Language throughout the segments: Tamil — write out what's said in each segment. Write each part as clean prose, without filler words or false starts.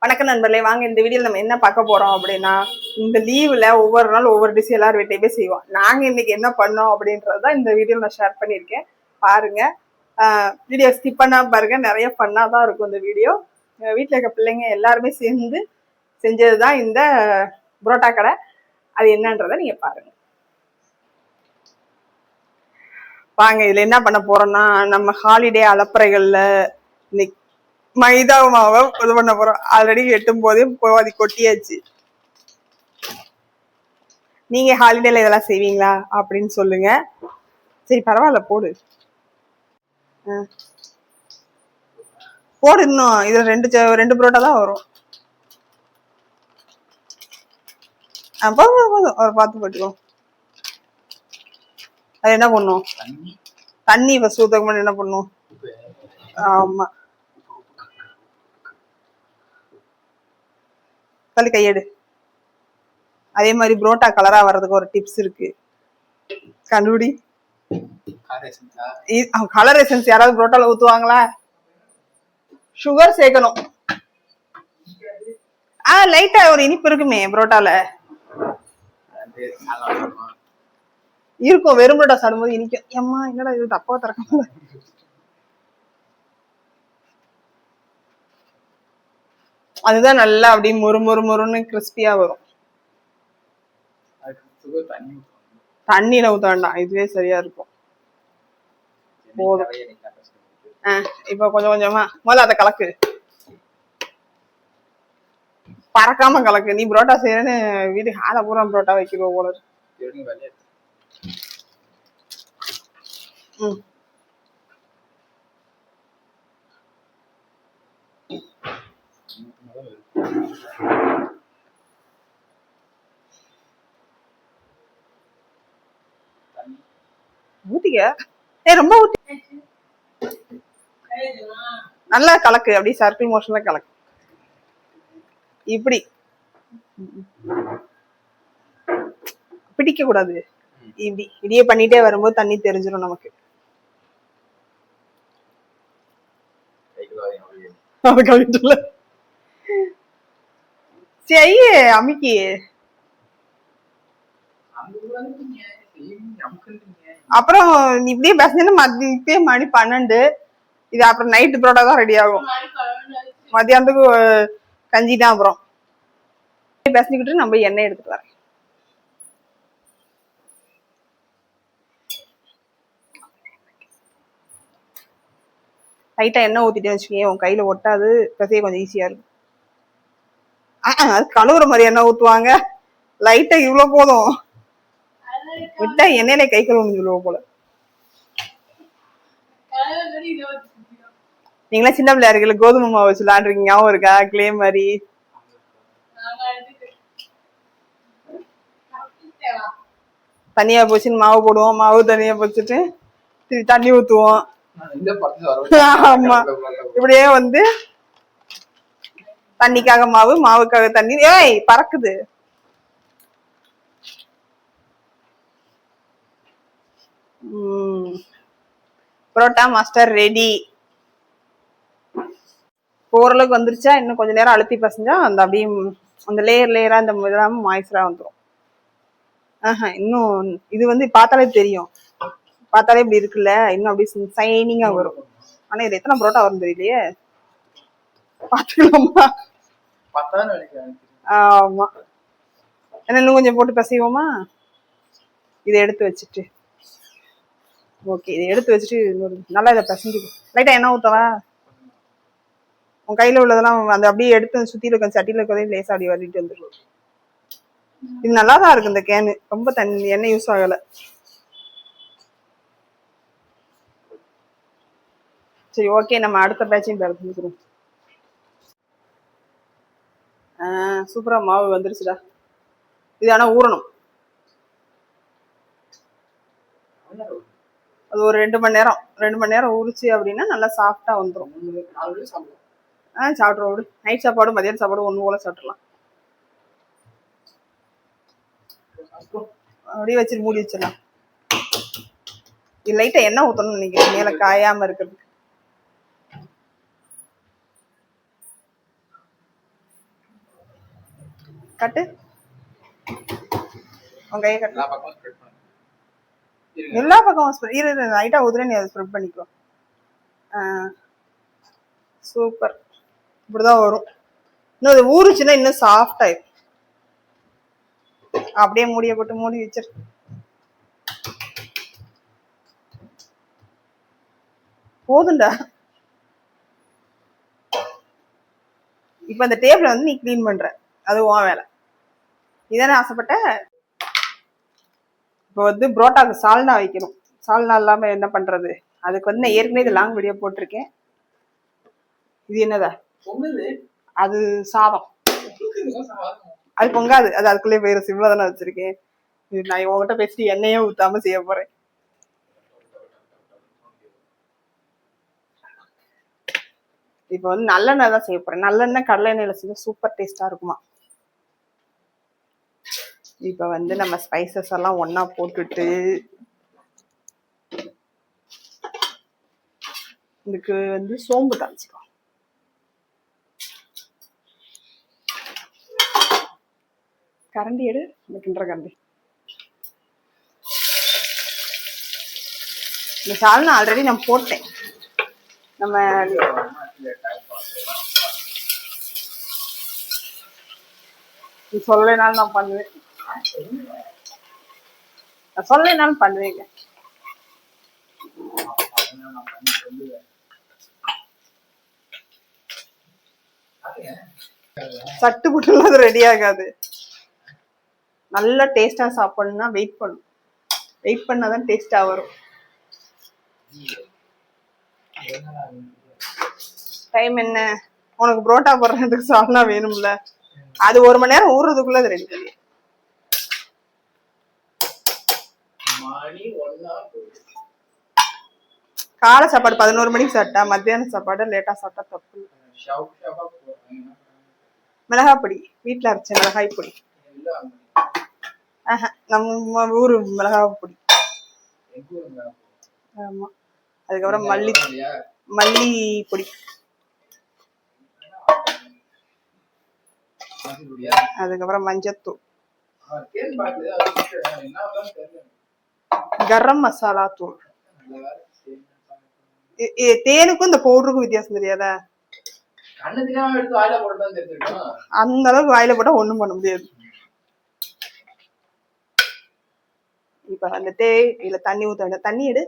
வணக்கம் நண்பர்களே, வாங்க இந்த வீடியோவில் நம்ம என்ன பார்க்க போறோம் அப்படின்னா, இந்த லீவில் ஒவ்வொரு நாள் ஒவ்வொரு டிஷ் எல்லாரும் வீட்டையுமே செய்வோம். நாங்கள் இன்னைக்கு என்ன பண்ணோம் அப்படின்றதான் இந்த வீடியோவில் நான் ஷேர் பண்ணியிருக்கேன். பாருங்க, வீடியோ ஸ்கிப் பண்ணாம பாருங்க, நிறைய ஃபன்னாக தான் இருக்கும் இந்த வீடியோ. வீட்டில் இருக்க பிள்ளைங்க எல்லாருமே சேர்ந்து செஞ்சது தான் இந்த புரோட்டா கடை. அது என்னன்றதை நீங்க பாருங்க. வாங்க, இதுல என்ன பண்ண போறோம்னா, நம்ம ஹாலிடே அலப்பறைகள்ல இன்னைக்கு மைதா மாவை இது பண்ண போறோம். ஆல்ரெடி எட்டும் போதே பாதி கொட்டியாச்சு. நீங்க ஹாலிடேல இதெல்லாம் செய்வீங்களா அப்படின்னு சொல்லுங்க. சரி பரவாயில்ல, போடு போடு. இன்னும் இதுல ரெண்டு புரோட்டா தான் வரும். போதும் ஒரு பார்த்து போட்டுக்கோ. அது என்ன பண்ணும்? தண்ணி ஃபர்ஸ்ட் ஊத்தக்கு முன்னாடி என்ன பண்ணும்? ஆமா, தள்ளி கையெடு. அதே மாதிரி புரோட்டா கலரா வர்றதுக்கு ஒரு டிப்ஸ் இருக்கு, கண்டுபிடி. கலர் எசன்ஸ் யாராவது புரோட்டால ஊத்துவாங்களா? சுகர் சேர்க்கணும். லைட்டா ஒரு இனிப்பு இருக்குமே புரோட்டால. இருக்கும், வெறும் புரோட்டா சாப்பிடும்போது இனிக்கும். ஏம்மா என்னடா இது தப்பா திறக்க. அதுதான் நல்லா அப்படியே மொறுன்னு கிறிஸ்பியா வரும். தண்ணியில ஊத்த வேண்டாம், இதுவே சரியா இருக்கும். போதும். இப்ப கொஞ்சம் கொஞ்சமா முதல்ல அதை கலக்கு, பறக்காம கலக்கு. நீ புரோட்டா செய்யறேன்னு வீடு ஹால பூரா புரோட்டா வைக்கிறோம் போல. ஊத்திக்க, ரொம்ப ஊத்தி நல்லா கலக்கு. அப்படியே சர்க்கிள் மோஷன்ல கலக்கு. இப்படி பிடிக்க கூடாது. இப்படி இப்படியே பண்ணிட்டே வரும்போது தண்ணி தெரிஞ்சிடும் நமக்கு. சரி அமிக்கி. அப்புறம் இப்படியே பேசினா மதியத்தே மணி 12. இது அப்புறம் நைட்டு புரோட்டா தான் ரெடி ஆகும். மத்தியானத்துக்கு கஞ்சி தான். அப்புறம் பேசிக்கிட்டு நம்ம எண்ணெய் எடுத்துட்டு வரேன். லைட்டா எண்ணெய் ஊத்திட்டேன்னு வச்சுக்கேன், உன் கையில ஒட்டாது, பசைய கொஞ்சம் ஈஸியா இருக்கும். அது கழுவுற மாதிரி எண்ணெய் ஊத்துவாங்க. லைட்டா இவ்வளவு போதும், விட்டா எண்ணெயில கை கழுவு சொல்லுவோம் போல. நீங்களா சின்ன பிள்ளையா இருக்கல கோதுமை மாவு வச்சு விளையாடுறீங்க, ஞாபகம் இருக்கா? கிளே மாதிரி. தனியா போச்சுன்னு மாவு போடுவோம், மாவு தனியா போச்சுட்டு திருப்பி தண்ணி ஊத்துவோம். ஆமா, இப்படியே வந்து தண்ணிக்காக மாவு, மாவுக்காக தண்ணி. ஏய் பறக்குது. Parotta master ready. ஓரளவுக்கு வந்துருச்சா? இன்னும் கொஞ்ச நேரம் அழுத்தி பசஞ்சா அந்த அப்படியே அந்த லேயரா இந்த இல்லாம மாய்ஸ்டரா வந்துடும். இன்னும் இது வந்து பார்த்தாலே தெரியும், பார்த்தாலே இப்படி இருக்குல்ல, இன்னும் அப்படி சைனிங்கா வரும். ஆனா இது எத்தனை புரோட்டா வரும் தெரியலையே. பாத்துக்கலாமா? ஆமா, என்ன இன்னும் கொஞ்சம் போட்டு பசைவோமா? இதை எடுத்து வச்சுட்டு, ஓகே, இதை எடுத்து வச்சுட்டு நல்லா இதை பசஞ்சுக்கும். லைட்டா எண்ணெய் ஊத்தவா? உன் கையில உள்ளதெல்லாம் அந்த அப்படியே எடுத்து சுத்தில இருக்க சட்டியில இருக்கிறதையும் லேசா அப்படி வரிட்டு வந்துடும். இது நல்லாதான் இருக்கு இந்த கேனு, ரொம்ப தண்ணி எண்ணெய் யூஸ் ஆகல. சரி ஓகே, நம்ம அடுத்த பேட்சையும் பறந்துக்கிறோம். சூப்பரா மாவு வந்துருச்சுடா. இது ஆனா ஊறணும். அது ஒரு 2 மணி நேரம் ஊறிச்சு அப்படின்னா நல்லா சாஃப்டா வந்துடும். சாப்பிட்றோம் விடு. நைட் சாப்பாடு மதியான சாப்பாடு ஒன்று போல சாப்பிடலாம். அப்படியே வச்சுட்டு மூடி வச்சிடலாம். இது லைட்டா எண்ணெய் ஊற்றணும்னு நினைக்கிறேன், மேல காயாம இருக்கிறதுக்கு. கட்டு உங்க கையை கட்டு. எல்லா பக்கமும் ஸ்ப்ரெட் இரு லைட்டா உதிர நீ அதை ஸ்ப்ரெட் பண்ணிக்கோ. சூப்பர். இப்படிதான் வரும். இன்னும் அது ஊறுச்சுன்னா இன்னும் சாஃப்ட் ஆயிடும். அப்படியே மூடிய போட்டு மூடி வச்சிரு. போதுண்டா. இப்ப அந்த டேபிள வந்து நீ கிளீன் பண்ற, அது உன் வேலை. இதானே ஆசைப்பட்ட. இப்போ வந்து புரோட்டாக்கு சால்னா வைக்கணும். சால்னா இல்லாம என்ன பண்றது? அதுக்கு வந்து நான் ஏற்கனவே இது லாங் வீடியோ போட்டிருக்கேன். இது என்னதா? அது சாதம். அது பொங்காது, அது அதுக்குள்ளே போயிடும். சிம்ல தானே வச்சிருக்கேன். இது நான் உங்ககிட்ட பேசிட்டு எண்ணெயே ஊத்தாம செய்ய போறேன். இப்ப வந்து நல்லெண்ணெய் தான் செய்ய போறேன். நல்லெண்ணெய் கடலை எண்ணெயில செஞ்சா சூப்பர் டேஸ்டா இருக்குமா. இப்ப வந்து நம்ம ஸ்பைசஸ் எல்லாம் ஒன்னா போட்டுட்டு இதுக்கு வந்து சோம்பு தாளிச்சுக்கலாம். கரண்டி எடு, கிண்டுற கரண்டி. இந்த சால்னா ஆல்ரெடி நான் போட்டேன். நம்ம நீ சொல்லனாலும் நான் பண்ணுவேன். நான் சொல்லனாலும் பண்ணுவேங்க. சட்டு புட்டுலாம் அது ரெடி ஆகாது. நல்லா டேஸ்டா சாப்பிடணும்னா வெயிட் பண்ணும். வெயிட் பண்ணாதான் டேஸ்டா வரும். டைம் என்ன? உனக்கு புரோட்டா போடுறதுக்கு சால்னா வேணும்ல, அது 1 மணி நேரம் ஊறுறதுக்குள்ள அது ரெடி பண்ணி. காலை சாப்பாடு 11 மணிக்கு சாப்பிட்டா, மத்தியான சாப்பாடு லேட்டா சாப்பிட்டா தப்பு. மிளகாய் பொடி வீட்டுல அரைச்ச மிளகாய் பொடி. நம்ம ஊரு மிளகாய் பொடி. ஆமா. அதுக்கப்புறம் மல்லி பொடி. அதுக்கப்புறம் மஞ்சத்தூள், கரம் மசாலா தூள். தேனுக்கும் இந்த பவுடருக்கும் வித்தியாசம் தெரியாதா? அந்த அளவுக்கு வாயில போட்டா ஒண்ணும் பண்ண முடியாது. இப்ப வந்துட்டு இதுல தண்ணி ஊத்த வேண்டாம். தண்ணி எடு.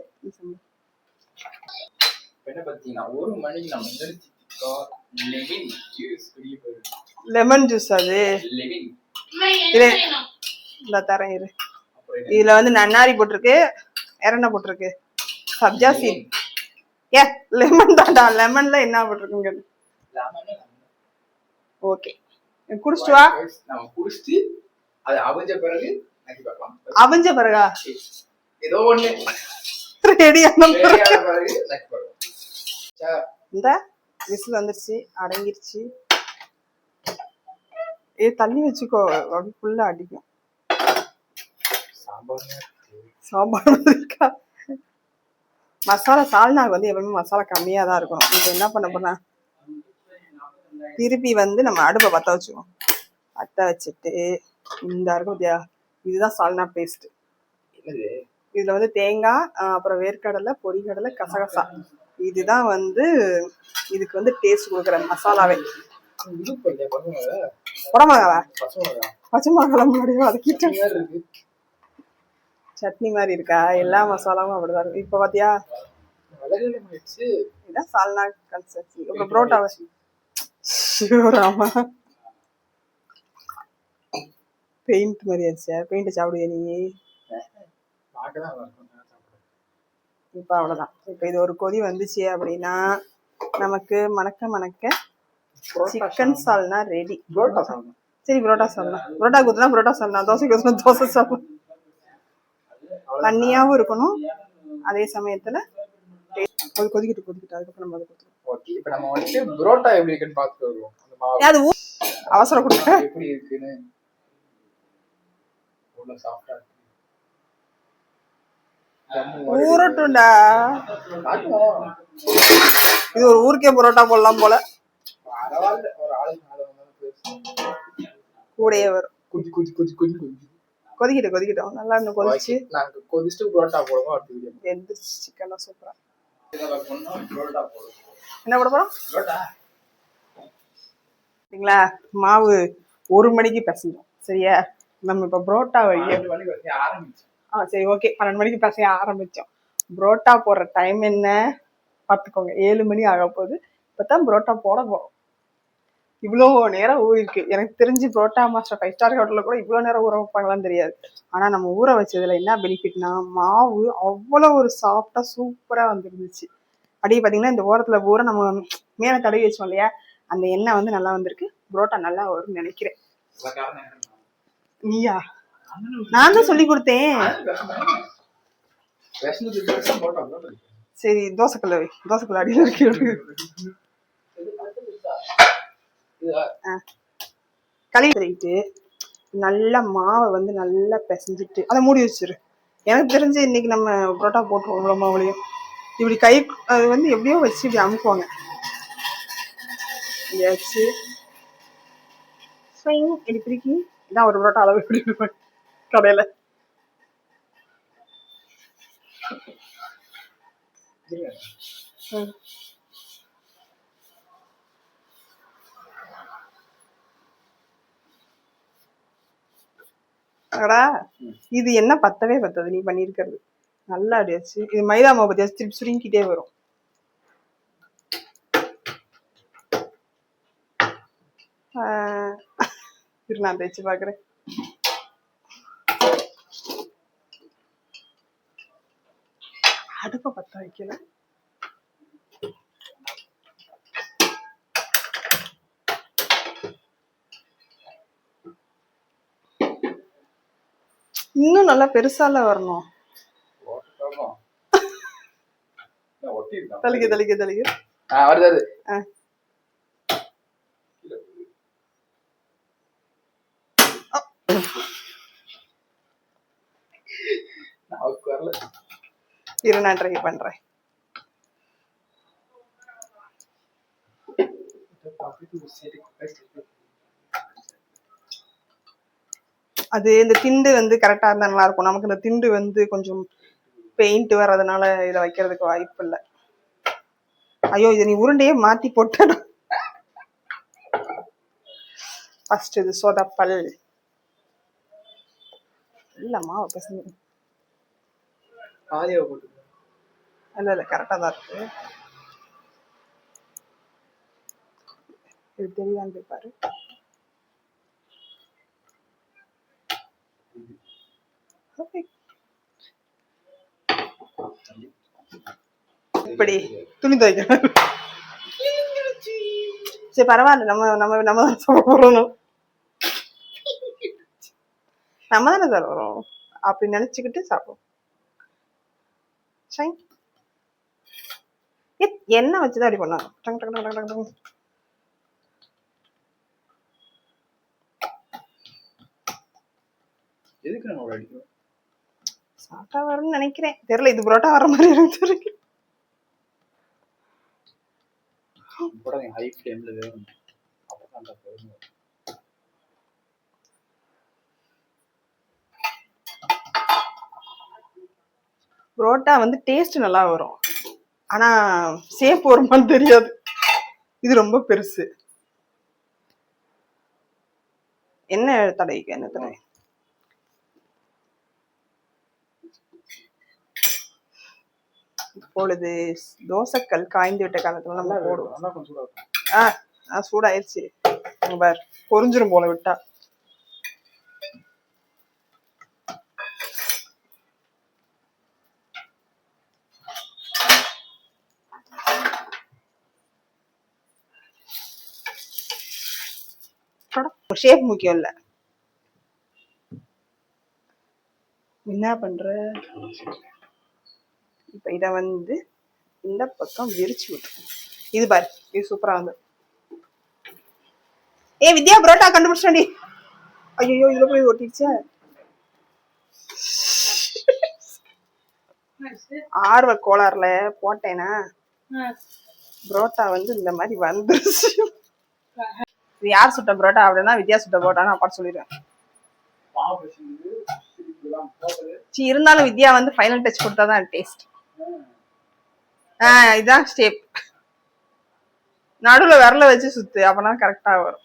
Lemon juice. அது இந்த தரேன் இரு. இதுல வந்து நன்னாரி போட்டிருக்கு, எண்ணெய் போட்டிருக்கு, சப்ஜா சீட். ஏ லெமன் தான்டா. லெமன்ல என்ன போட்டிருக்குங்க? ஓகே, குடிச்சிட்டு வா. அவிஞ்ச பிறகா ஏதோ ஒண்ணு ரெடியான பிறகு இந்த விசில் வந்துருச்சு, அடங்கிருச்சு. தண்ணி வச்சுக்கோ, அப்படி ஃபுல்லா அடிக்கும். சாம்பார் இருக்கா? மசாலா சால்னாக்கு வந்து எப்பவுமே மசாலா கம்மியா தான் இருக்கணும். இப்ப என்ன பண்ண போனா, திருப்பி வந்து நம்ம அடுப்பை பத்த வச்சுக்கோம். பத்த வச்சுட்டு இந்த இருக்கும், இதுதான் சால்னா பேஸ்ட். இதுல வந்து தேங்காய், அப்புறம் வேர்க்கடலை, பொரிகடலை, கசகசா, இதுதான் வந்து இதுக்கு வந்து டேஸ்ட் கொடுக்குற மசாலாவே. குடமிளகாவா? பச்சை மிளகா முன்னாடி வதக்கிட்டு சட்னி மாதிரி இருக்கா? எல்லா மசாலாவும் அப்படிதான் இருக்கு. இப்ப பாத்தியா, இதான் சால்னா கன்சிஸ்டன்சி. உங்க புரோட்டா ஆமா பெயிண்ட் மாதிரி ஆச்சு. பெயிண்ட் சாப்பிடுவியா நீ? இப்ப அவ்வளவுதான். இப்ப இது ஒரு கொதி வந்துச்சு அப்படின்னா நமக்கு மணக்க சிக்கன் சால்னா ரெடி. சரி, புரோட்டா சால்னா. புரோட்டா குத்துனா புரோட்டா சால்னா, தோசை குத்துனா தோசை சால்னா. தண்ணியாவும் இருக்கணும், அதே சமயத்துல கொதிக்கிட்டு அதுக்கப்புறம் நம்ம புரோட்டா எப்படி இருக்குன்னு பார்த்துட்டு வருவோம். அது அவசரம் கொடுக்க எப்படி இருக்குன்னு. ஊரட்டும்டா. இது ஒரு ஊருக்கே புரோட்டா போடலாம் போல. கூடயே வரும். கொதிக்கிட்டோம் நல்லா இன்னும் கொதிச்சு எந்திரிச்சு சிக்கன் சூப்பரா. என்ன போட போறோம் சரிங்களா? மாவு 1 மணிக்கு பிசைஞ்சோம் சரியா? நம்ம இப்ப புரோட்டா சரி ஓகே 12 மணிக்கு பிசைய ஆரம்பிச்சோம். புரோட்டா போடுற டைம் என்ன பாத்துக்கோங்க, 7 மணி ஆக போகுது. இப்பதான் புரோட்டா போட போறோம். இவ்வளோ நேரம் ஊறிருக்கு. எனக்கு தெரிஞ்சு புரோட்டா மாஸ்டர் 5 ஸ்டார் ஹோட்டல்ல கூட இவ்வளோ நேரம் ஊற வைப்பாங்களான்னு தெரியாது. ஆனா நம்ம ஊற வச்சதுல என்ன பெனிஃபிட்னா, மாவு அவ்வளோ ஒரு சாஃப்டா சூப்பரா வந்துருந்துச்சு. அப்படியே பாத்தீங்கன்னா இந்த ஓரத்துல பூரா நம்ம மேல தடவி வச்சோம் இல்லையா, அந்த எண்ணெய் வந்து நல்லா வந்திருக்கு. புரோட்டா நல்லா வரும்னு நினைக்கிறேன். நீயா? நான் தான் சொல்லி கொடுத்தேன். சரி தோசைக்கல்ல வை, தோசைக்கல்ல அடியில் இருக்கு. கழுவிட்டு நல்லா மாவை வந்து நல்லா பிசைஞ்சிட்டு அதை மூடி வச்சிரு. எனக்கு தெரிஞ்சு இன்னைக்கு நம்ம புரோட்டா போட்டுருவோம். இவ்வளோ மாவுலையும் இப்படி கை அது வந்து எப்படியோ வச்சு இப்படி அமுக்குவாங்க. வச்சு இப்படி பிரிக்கி இதான் ஒரு புரோட்டா அளவு எப்படி இருப்பாங்க கடையில. இது என்ன பத்தவே பத்தாது நீ பண்ணிருக்கிறது. நல்லா அடியாச்சு. இது மைதா மாவு பத்தியாச்சு திருப்பி சுருங்கிட்டே வரும். நான் தேய்ச்சி பாக்குறேன். அடுப்ப பத்த வைக்கல. இன்னும் நல்லா பெருசால வரணும். தலிக்க தலிக்க தலிக்க வருது. இரு நான் ட்ரை பண்றேன். அது இந்த திண்டு வந்து கரெக்டா இருந்தா நல்லா இருக்கும். நமக்கு இந்த திண்டு வந்து கொஞ்சம் பெயிண்ட் வர்றதுனால இதை வைக்கிறதுக்கு வாய்ப்பு இல்லை. ஐயோ இதை நீ உருண்டையே மாத்தி போட்ட. ஃபர்ஸ்ட் இது சோதாப்பல் இல்லம்மா பசங்க இல்ல இல்ல கரெக்டா தான் இருக்கு. இது தெரியான்னு பாரு. இப்படி துணி துவைக்க சரி பரவாயில்ல. நம்ம நம்ம நம்ம தான் சாப்பிடணும். நம்ம தானே சாப்பிடுறோம் அப்படி நினைச்சுக்கிட்டு சாப்பிடுவோம். எண்ணெய் வச்சுதான் அப்படி பண்ணாங்க. சாப்பிட்டா வரும்னு நினைக்கிறேன். தெரியல இது புரோட்டா வர மாதிரி இருக்கு. புரோட்டா வந்து டேஸ்ட் நல்லா வரும். ஆனா சேப் வருமான்னு தெரியாது. இது ரொம்ப பெருசு. என்ன தடவைக்கு என்ன தடவை இப்பொழுது தோசைக்கல் காய்ந்து விட்ட காலத்துல நம்ம போடுவோம். சூடாயிருச்சு பார். பொரிஞ்சிரும் போல விட்டா. ஷேப் முக்கியம் இல்ல. என்ன பண்ற இப்ப இத வந்து இந்த பக்கம் விரிச்சு விட்டுருவோம். இது பாரு இது சூப்பரா வந்து. வித்யா புரோட்டா கண்டுபிடிச்சாண்டி. ஐயோ இதுல போய் ஒட்டிடுச்சா. ஆர்வ கோளாறுல போட்டேனா புரோட்டா வந்து இந்த மாதிரி வந்துருச்சு. இது யார் சுட்ட பரோட்டா அப்படின்னா வித்யா சுட்ட பரோட்டான்னு அப்பா சொல்லிடுவேன். இருந்தாலும் வித்யா வந்து ஃபைனல் டச் கொடுத்தாதான் டேஸ்ட். இதான் ஸ்டெப். நடுவுல விரல வச்சு சுத்து, அப்பனா கரெக்டா வரும்.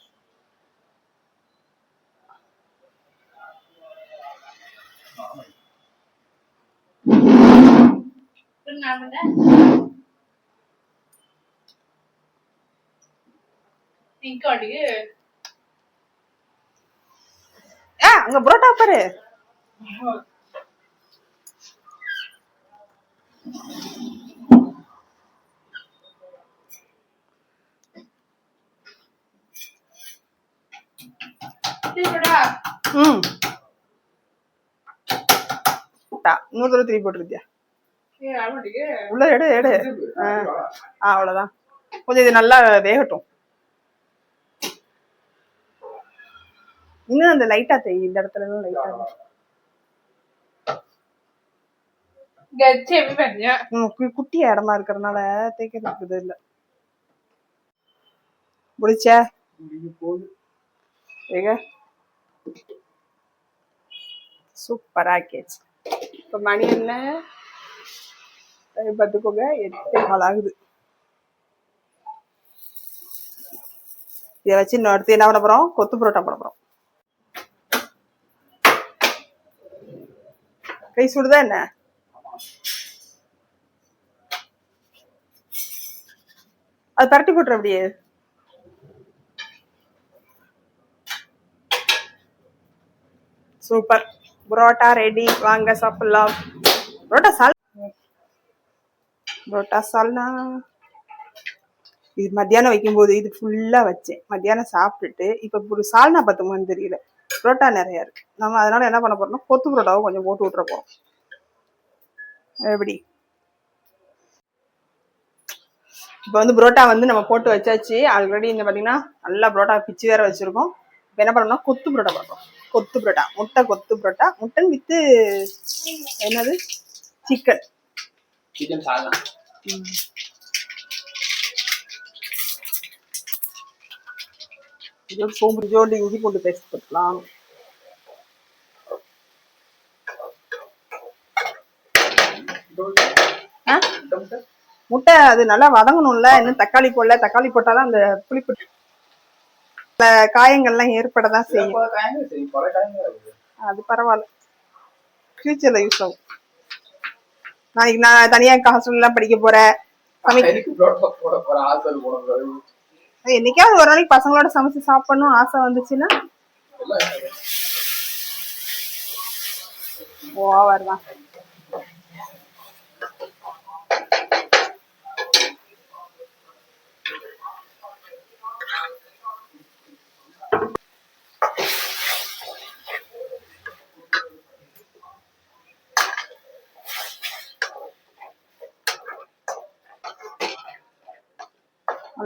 அங்க புரோட்டா பாரு. இன்னொரு தடவை திருப்பி போட்டுருக்கியா? உள்ள எடு எடு. அவ்வளவுதான். கொஞ்சம் இது நல்லா வேகட்டும். இன்னும் அந்த லைட்டா தேய், இந்த இடத்துல எல்லாம் லைட்டா குட்டி இடமா இருக்கிறதுனால தேய்க்கிறது இல்ல. முடிச்ச சூப்பரா கேச்சு. இப்ப மணி என்ன பார்த்துக்கோங்க, 8:15 ஆகுது. இதை வச்சு இன்னும் அடுத்து என்ன பண்ண போறோம்? கொத்து புரோட்டா போட போறோம். கை சுடுதா என்ன? அது பரட்டி போட்டுற அப்படியே. Super, parotta ready. வாங்க சாப்பிடலாம். புரோட்டா சால்னா இது மத்தியானம் வைக்கும்போது இது ஃபுல்லா வச்சேன். மத்தியானம் சாப்பிட்டுட்டு இப்ப ஒரு சால்னா பத்துமான்னு தெரியல. புரோட்டா நிறைய இருக்கு. நம்ம அதனால என்ன பண்ண போறோம்னா கொத்து புரோட்டாவும் கொஞ்சம் போட்டு விட்டுற போறோம். எப்படி இப்ப வந்து புரோட்டா வந்து நம்ம போட்டு வச்சாச்சு ஆல்ரெடி. இந்த பாத்தீங்கன்னா நல்லா புரோட்டா பிச்சு வேற வச்சிருக்கோம். இப்ப என்ன பண்ணோம்னா கொத்து புரோட்டா பார்ப்போம். கொத்து புரோட்டா, முட்டை கொத்து புரோட்டா, முட்டன் வித்து என்னது சிக்கன் சால்னா. இது சோம்பு ஜோடி இஞ்சி பூண்டு பேஸ்ட் போட்டுக்கலாம். முட்டை அது நல்லா வதங்கணும்ல. இன்னும் தக்காளி போடல. தக்காளி போட்டாதான் அந்த புளிப்பு காயங்கள்லாம் ஏற்படதான் செய்யும். அது பரவாயில்ல, ஃபியூச்சர்ல யூஸ் ஆகும். நாளைக்கு நான் தனியா ஹாஸ்டல் எல்லாம் படிக்க போறேன். என்னைக்காவது ஒரு நாளைக்கு பசங்களோட சமைச்சு சாப்பிடணும் ஆசை வந்துச்சுன்னா ஓவர் தான்.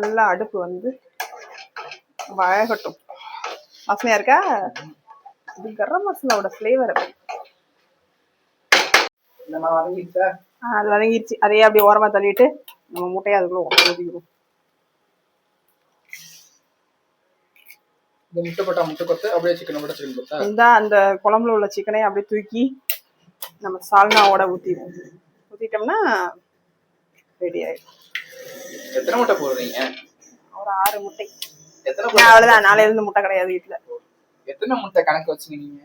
நல்லா அடுப்பு வந்து வழகட்டும். வாசனையா இருக்கா? இது கரம் மசாலாவோட ஃபிளேவர். அது வதங்கிடுச்சு. அதையே அப்படியே ஓரமா தள்ளிட்டு நம்ம முட்டையை அதுக்குள்ள ஊற்றிக்கிறோம். இந்த அந்த குழம்புல உள்ள சிக்கனை அப்படியே தூக்கி நம்ம சால்னாவோட ஊத்திட்டோம்னா ரெடி ஆயிடும். எத்தனை முட்டை போடுறீங்க? ஒரு 6 முட்டை. அவ்வளவுதான். நாளையில இருந்து முட்டை கிடையாது வீட்டுல. எத்தனை முட்டை கணக்கு வச்சுருக்கீங்க?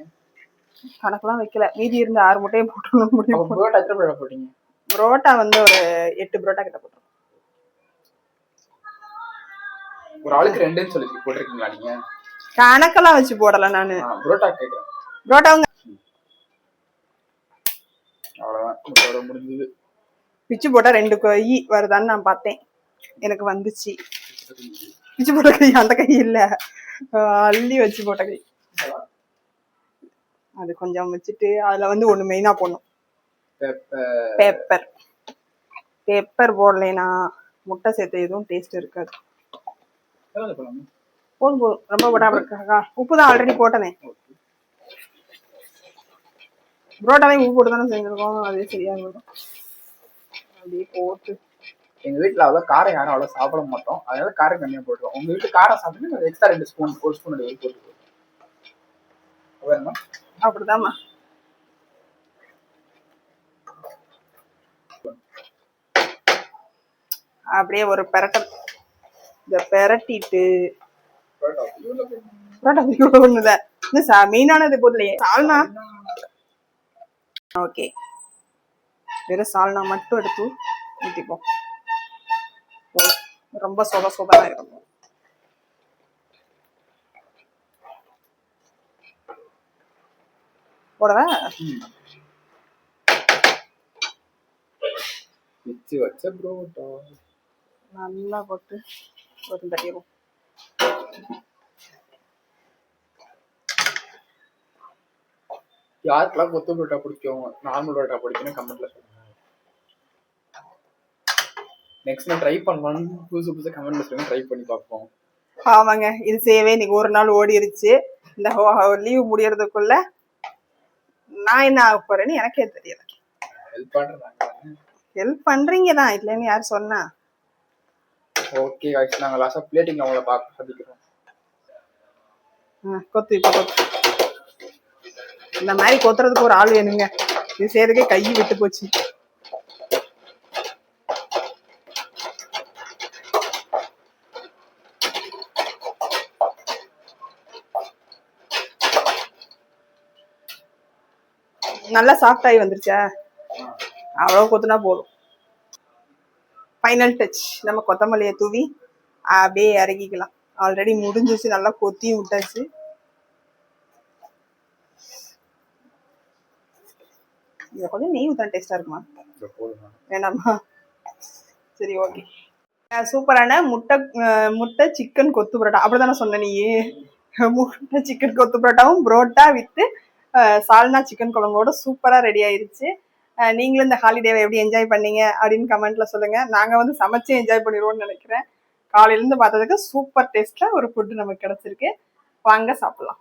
கணக்கெல்லாம் வைக்கல. மீதி இருந்த 6 முட்டையும் போட்டணும். புரோட்டா எத்தனை புரோட்டா போட்டீங்க? புரோட்டா வந்து ஒரு 8 புரோட்டா கிட்ட போட்டோம். ஒரு ஆளுக்கு 2ன்னு சொல்லி போட்டிருக்கீங்களா நீங்க? கணக்கெல்லாம் வச்சு போடல நானு. புரோட்டா கேக்குறேன். புரோட்டாங்க அவ்வளவுதான் முடிஞ்சது. பிச்சு போட்டா 2 கை வருதான்னு நான் பார்த்தேன். எனக்கு வந்துச்சு. பிச்சு போட்ட கை அந்த கை இல்ல, அள்ளி வச்சு போட்ட கை. அது கொஞ்சம் வச்சுட்டு அதுல வந்து ஒண்ணு மெயினா போடணும், பேப்பர். பேப்பர் போடலைன்னா முட்டை சேர்த்து எதுவும் டேஸ்ட் இருக்காது. போதும் போதும், ரொம்ப போடாம இருக்காக்கா. உப்பு தான் ஆல்ரெடி போட்டனே. புரோட்டாவே உப்பு போட்டு தானே செஞ்சிருக்கோம், அதே சரியா இருக்கும். அப்படியே போட்டு எங்க வீட்டுல அவ்வளோ காரம் யாரும் அவ்வளோ சாப்பிட மாட்டோம், அதனால காரம் கம்மியா போட்டுருவோம். உங்க வீட்டு காரம் சாப்பிட்டு எக்ஸ்ட்ரா 2 ஸ்பூன் 1 ஸ்பூன் போட்டுருவோம். வேணுமா? அப்படிதாம்மா. அப்படியே ஒரு பெரட்டல், இத பெரட்டிட்டு பரோட்டா ஒண்ணுல இன்னும் மெயினானது போதுலையே சால்னா. ஓகே, வெறும் சால்னா மட்டும் எடுத்து ஊற்றிப்போம். ரொம்ப சொத சொதா இருக்கும். போடவா? வச்ச புரோட்டா நல்லா போட்டு ஒரு தட்டிடுவோம். யாருக்கெல்லாம் கொத்து புரோட்டா பிடிக்கும், நார்மல் புரோட்டா பிடிக்கும்னு கமெண்ட்ல சொல்லுங்க. நெக்ஸ்ட் நான் ட்ரை பண்ணலாம்னு புதுசு புதுசு கமெண்ட்ல சொல்லுங்க, ட்ரை பண்ணி பார்ப்போம். ஆமாங்க, இது செய்யவே இன்னைக்கு ஒரு நாள் ஓடிருச்சு. இந்த லீவ் முடியறதுக்குள்ள நான் என்ன ஆக போறேன்னு எனக்கே தெரியல. ஹெல்ப் பண்றாங்க, ஹெல்ப் பண்றீங்க தான், இல்லைன்னு யார் சொன்னா? ஓகே गाइस, நாங்க லாஸ்டா பிளேட்டிங்ல உங்களை பார்க்க சந்திக்கிறோம். கொத்து இப்ப கொத்து. இந்த மாதிரி கொத்துறதுக்கு ஒரு ஆள் வேணுங்க, இது செய்யறதுக்கே கை விட்டு போச்சு. நல்லா சாஃப்ட் ஆகி வந்துருச்சா? அவ்வளவு கொத்துனா போதும். ஃபைனல் டச், நம்ம கொத்தமல்லியை தூவி அப்படியே இறக்கிக்கலாம். ஆல்ரெடி முடிஞ்சிச்சு, நல்லா கொத்தியும் விட்டாச்சு. இதை கொஞ்சம் நெய் ஊற்றினா டேஸ்டா இருக்குமா? வேணாமா? சரி, ஓகே. சூப்பரான முட்டை சிக்கன் கொத்து பரோட்டா, அப்படிதானே சொன்ன நீ? முட்டை சிக்கன் கொத்து பரோட்டாவும் புரோட்டா வித்து சால்னா சிக்கன் குழம்போட சூப்பரா ரெடி ஆயிருச்சு. நீங்களும் இந்த ஹாலிடேவை எப்படி என்ஜாய் பண்ணீங்க அப்படின்னு கமெண்ட்ல சொல்லுங்க. நாங்க வந்து சமைச்சு என்ஜாய் பண்ணிடுவோம்னு நினைக்கிறேன். காலையில இருந்து பார்த்ததுக்கு சூப்பர் டேஸ்ட்ல ஒரு ஃபுட் நமக்கு கிடைச்சிருக்கு. வாங்க சாப்பிடலாம்.